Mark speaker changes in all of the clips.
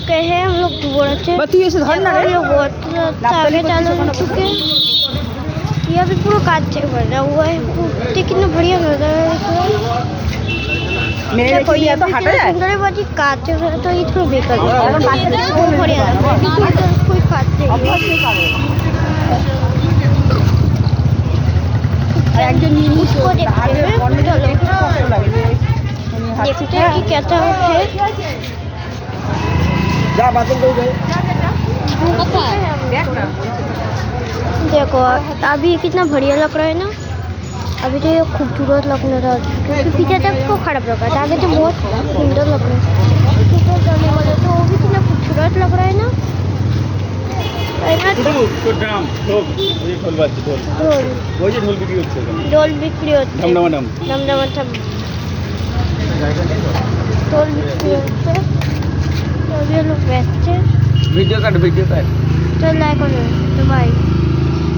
Speaker 1: चुके हैं हम लोग दोबारा से आगे चालू हो चुके हैं। ये अभी पूरा कांच से बना हुआ है, कितना बढ़िया नजर है। कोई तो हटा जाए सुंदर बाजी कांच है तो ये थोड़ा बेकार है, बहुत बढ़िया है कोई कांच नहीं। उसको देखते हैं, चलो देखते हैं कि कैसा है। देखो अभी कितना बढ़िया लग रहा है ना, अभी तो ये खूबसूरत लगने रहा क्योंकि पीछे तक तो खराब लग रहा था, आगे तो बहुत सुंदर लग रहा है। चलने वाले तो वो भी कितना खूबसूरत लग रहा है ना। ঢোল বিক্রি হচ্ছে, ঢমঢমাঢম ঢোল বিক্রি হচ্ছে, सभी लोग बैठे वीडियो काट तो लाइक और तो भाई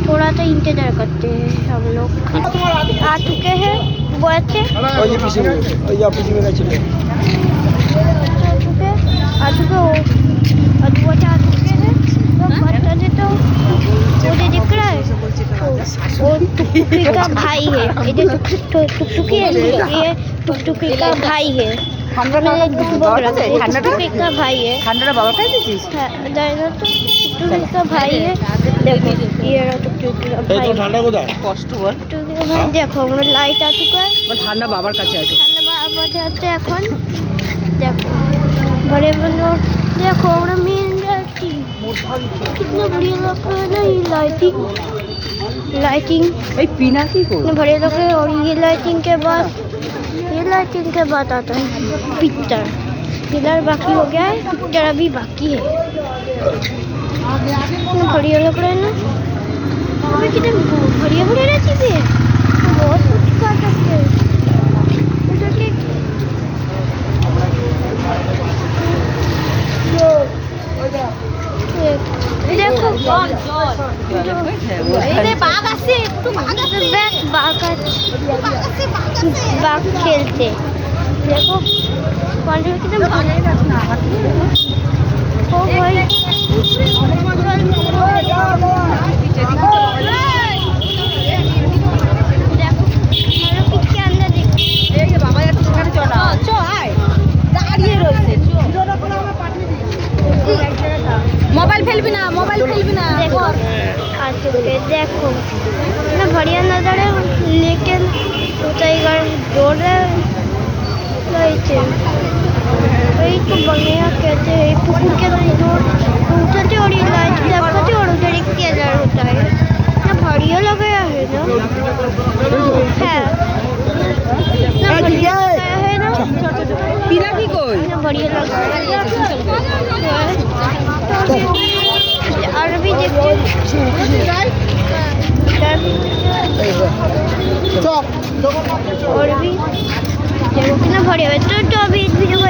Speaker 1: थोड़ा सा इंतजार करते हैं। हम लोग आ चुके हैं बैठे आ चुके हो आ चुके हैं। तो मुझे दिख रहा है वो टुकटुकी का भाई है, ये टुकटुकी है, ये टुकटुकी का भाई है। टुकटुकी का भाई है, टुकटुकी का भाई है। देखो ये टुकटुकी का भाई, देखो लाइट आ चुका है, ঠান্ডা বাবার কাছে আছে, এখন দেখো बड़े बनो। देखो मेन कितना बढ़िया लग रहा है ना, ये लाइटिंग पीना कितने बढ़िया लग रहे हैं। और ये लाइटिंग के बाद आता है पिक्चर बाकी हो गया है, पिक्चर अभी बाकी है। कितना बढ़िया लग रहा है ना, अभी कितने बढ़िया रेसिपी है, बहुत कुछ खा सकते हैं। देखो बाघ खेलते, देखो कितने ओ भाई मोबाइल फेलबी ना देखो आ चुके, देखो इतना बढ़िया नजर है, लेकिन टाइगर जोर है वही तो बढ़िया कहते हैं पुकुर के जोर उठते और ये लाइट देखते और उधर एक केलर होता है, इतना बढ़िया लग रहा है ना, इतना बढ़िया है ना, पीना भी कोई इतना बढ़िया लग रहा है। और भी देखते और भी देखो कितना बढ़िया है। तो अभी इस वीडियो को